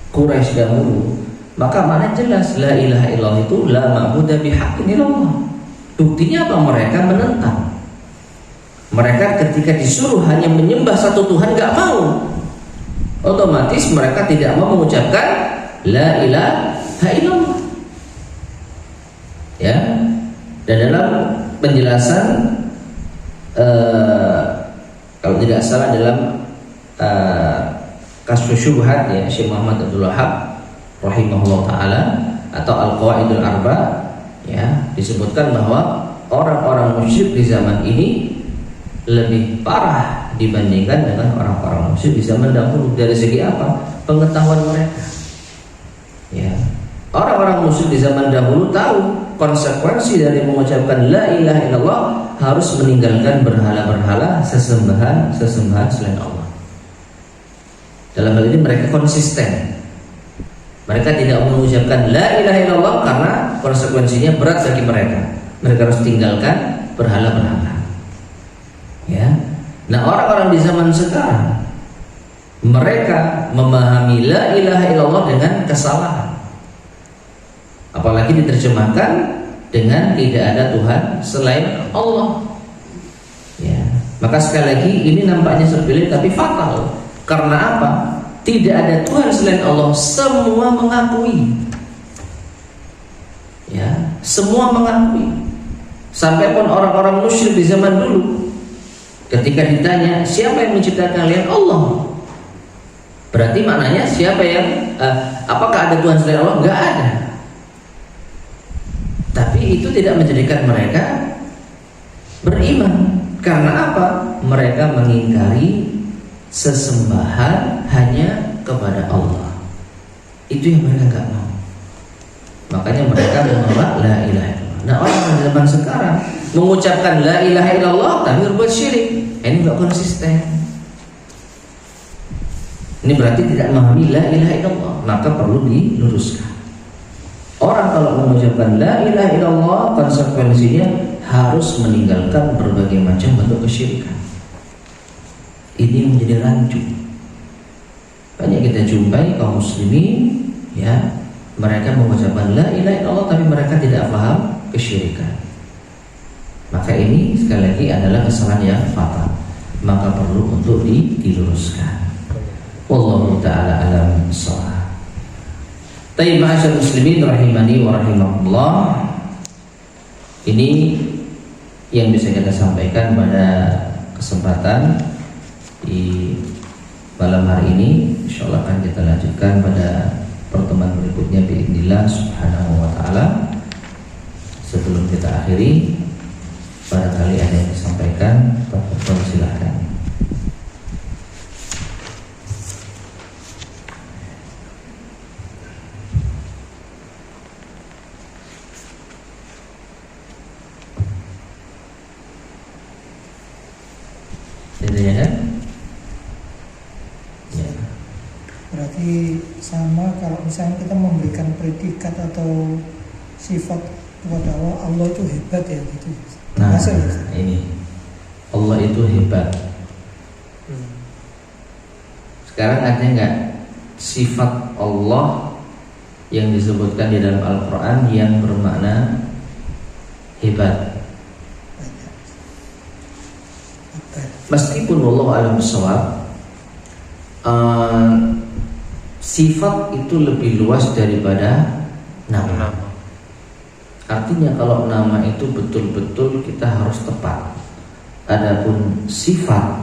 Quraisy dahulu, Maka maknanya jelas, la ilaha illallah itu la ma'budu bihaqqin illallah. Buktinya apa? Mereka menentang. Mereka ketika disuruh hanya menyembah satu Tuhan gak mau. Otomatis mereka tidak mau mengucapkan la ilaha illallah. Ya. Dan dalam penjelasan kalau tidak salah dalam Kasyfus Syubhat ya Syekh Muhammad Abdul Wahhab rahimahullah taala atau Al-Qawaidul Arba ya disebutkan bahwa orang-orang musyrik di zaman ini lebih parah dibandingkan dengan orang-orang musyrik di zaman dahulu. Dari segi apa? Pengetahuan mereka. Ya. Orang-orang musyrik di zaman dahulu tahu konsekuensi dari mengucapkan la ilaha illallah harus meninggalkan berhala-berhala, sesembahan selain Allah. Dalam hal ini mereka konsisten. Mereka tidak mengucapkan la ilaha illallah karena konsekuensinya berat bagi mereka. Mereka harus tinggalkan berhala-berhala. Ya. Nah, orang-orang di zaman sekarang mereka memahami la ilaha illallah dengan kesalahan. Apalagi diterjemahkan dengan tidak ada Tuhan selain Allah. Ya. Maka sekali lagi ini nampaknya sepele tapi fatal. Karena apa? Tidak ada Tuhan selain Allah. Semua mengakui. Ya, semua mengakui. Sampai pun orang-orang musyrik di zaman dulu, ketika ditanya siapa yang menciptakan kalian? Allah. Berarti maknanya siapa yang apakah ada Tuhan selain Allah? Enggak ada. Tapi itu tidak menjadikan mereka beriman. Karena apa? Mereka mengingkari sesembahan hanya kepada Allah. Itu yang mereka enggak mau. Makanya mereka menolak la ilaha illallah. Nah, orang zaman sekarang mengucapkan la ilaha illallah tapi berbuat syirik. Ini enggak konsisten. Ini berarti tidak memahami la ilaha illallah. Maka perlu diluruskan. Orang kalau mengucapkan la ilaha illallah konsekuensinya harus meninggalkan berbagai macam bentuk kesyirikan. Ini menjadi rancu. Banyak kita jumpai kaum muslimin ya, mereka mengucapkan la ilaha illallah tapi mereka tidak paham kesyirikan. Maka ini sekali lagi adalah kesalahan yang fatal. Maka perlu untuk diluruskan. Wallahu ta'ala alam bissawab. Tayyib ma'asyar muslimin rahimani wa rahimakumullah. Ini yang bisa kita sampaikan pada kesempatan di malam hari ini. Insyaallah akan kita lanjutkan pada pertemuan berikutnya biidznillah subhanahu wa ta'ala. Sebelum kita akhiri, barangkali ada yang disampaikan, silahkan. Berarti sama kalau misalnya kita memberikan predikat atau sifat kepada Allah, Allah itu hebat ya gitu. Nah, ini Allah itu hebat. Sekarang ada nggak sifat Allah yang disebutkan di dalam Al-Quran yang bermakna hebat? Meskipun Allah alam bissawab, sifat itu lebih luas daripada nama. Artinya kalau nama itu betul-betul kita harus tepat. Adapun sifat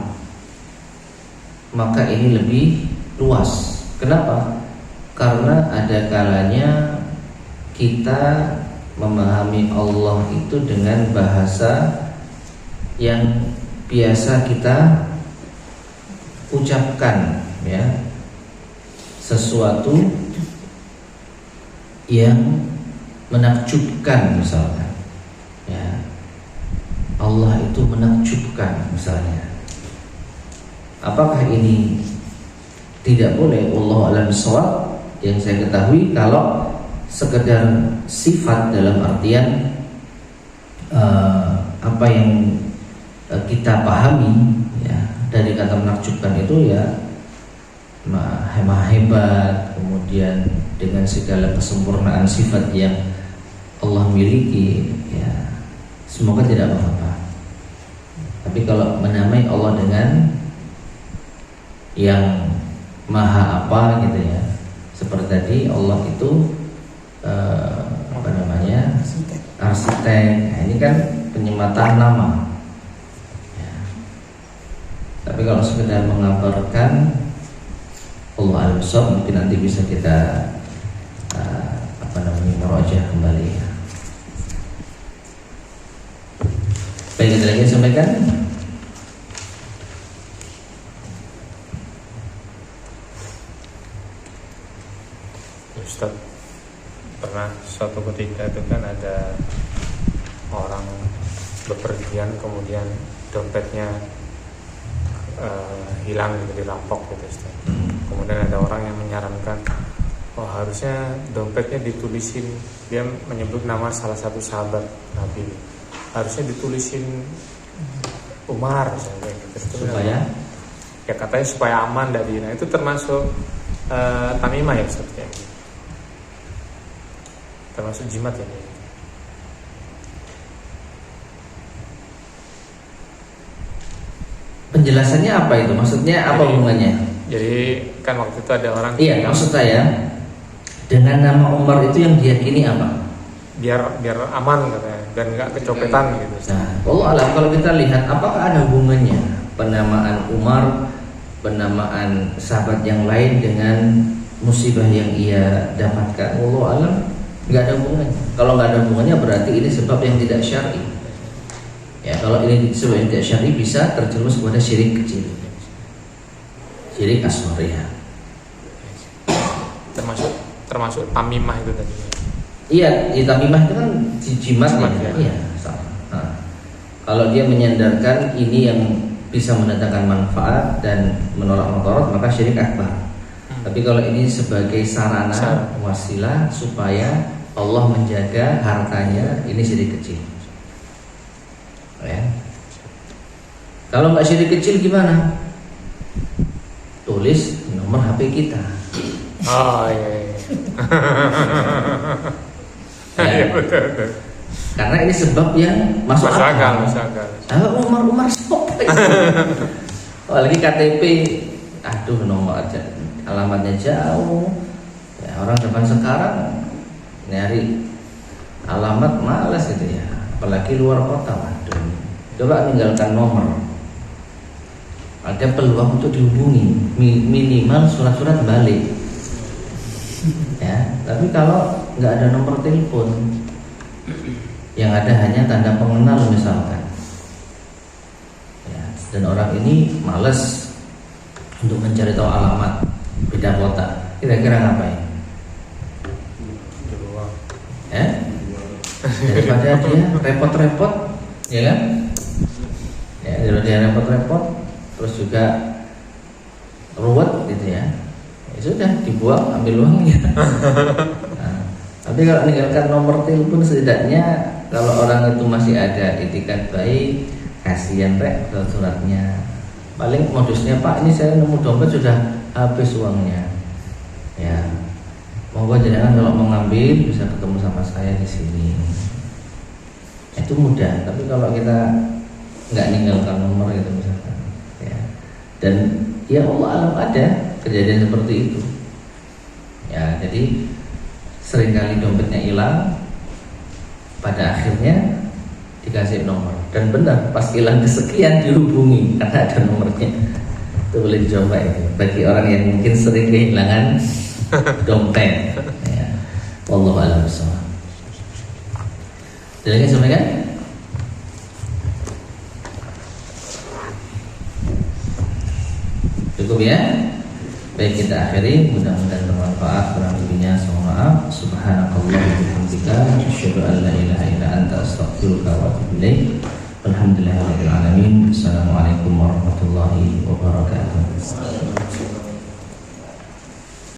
maka ini lebih luas. Kenapa? Karena ada kalanya kita memahami Allah itu dengan bahasa yang biasa kita ucapkan, ya, sesuatu yang menakjubkan misalnya, ya, Allah itu menakjubkan misalnya. Apakah ini tidak boleh? Allah alam bissawab. Yang saya ketahui kalau sekedar sifat dalam artian apa yang kita pahami, ya, dari kata menakjubkan itu, ya, maha hebat, kemudian dengan segala kesempurnaan sifat yang Allah miliki, ya semoga tidak apa-apa. Tapi kalau menamai Allah dengan yang maha apa gitu ya, seperti tadi Allah itu arsitek. Nah, ini kan penyematan nama ya. Tapi kalau sekedar mengabarkan Allah al-Besar, mungkin nanti bisa kita merojah kembali ya. Baik, ada lagi yang sampaikan? Ustaz, pernah suatu ketika itu kan ada orang bepergian, kemudian dompetnya hilang gitu, dirampok gitu Ustaz. Kemudian ada orang yang menyarankan, oh harusnya dompetnya ditulisin, dia menyebut nama salah satu sahabat Nabi, harusnya ditulisin Umar misalnya gitu. Supaya? Ya katanya supaya aman dari. Nah itu termasuk tamimah ya Ustaz ya? Termasuk jimat ya? Penjelasannya apa itu? Maksudnya apa hubungannya? Jadi kan waktu itu ada orang. Iya, maksud saya dengan nama Umar itu yang diyakini apa? Biar aman katanya dan nggak kecopetan gitu. Nah, Allah alam, kalau kita lihat apakah ada hubungannya penamaan Umar, penamaan sahabat yang lain dengan musibah yang ia dapatkan? Allah alam, nggak ada hubungannya. Kalau nggak ada hubungannya berarti ini sebab yang tidak syar'i. Ya, kalau ini sebab yang tidak syar'i bisa terjerumus kepada syirik kecil, syirik asghar ya. Termasuk tamimah itu tadi. Iya, tamimah itu kan jimat ya. Iya, sama. Nah, kalau dia menyandarkan ini yang bisa mendatangkan manfaat dan menolak mudarat, maka syirik akbar. Tapi kalau ini sebagai sarana wasilah supaya Allah menjaga hartanya, ini syirik kecil. Ya. Kalau nggak syirik kecil gimana? Tulis nomor HP kita. Oh iya. Ya. Karena ini sebab yang masuk akal. Umar siapa? Oh, lagi KTP, aduh nomor aja, alamatnya jauh. Ya, orang zaman sekarang nyari alamat malas gitu ya, apalagi luar kota. Waduh, coba tinggalkan nomor. Ada peluang untuk dihubungi, minimal surat-surat balik. Ya, tapi kalau nggak ada nomor telepon, yang ada hanya tanda pengenal misalkan, ya, dan orang ini malas untuk mencari tahu alamat beda kota, kira-kira ngapain? Daripada dia repot-repot, ya kan? Ya, daripada dia repot-repot, terus juga ruwet gitu ya. Ya sudah, dibuang, ambil uangnya. Nah, tapi kalau meninggalkan nomor telepon, setidaknya kalau orang itu masih ada itikat baik, kasihan rek suratnya. Paling modusnya, Pak, ini saya nemu dompet sudah habis uangnya. Ya, monggo jangan kalau mau ngambil bisa ketemu sama saya di sini. Itu mudah. Tapi kalau kita nggak ninggalkan nomor gitu misalkan, ya, dan ya Allah alam ada kejadian seperti itu. Ya, jadi seringkali dompetnya hilang, pada akhirnya dikasih nomor, dan benar pas hilang kesekian dihubungi karena ada nomornya. Itu boleh dicoba itu bagi orang yang mungkin sering kehilangan dompet. Ya. Wallahu a'lam bishawab. Ada lagi sampaikan? Cukup ya. Baik, kita akhiri, mudah-mudahan bermanfaat, kurang lebihnya mohon maaf. Subhanakallah wa bihamdika, asyhadu an la ilaha illa anta, astaghfiruka wa atubu ilaik. Alhamdulillahirabbil alamin. Assalamualaikum warahmatullahi wabarakatuh.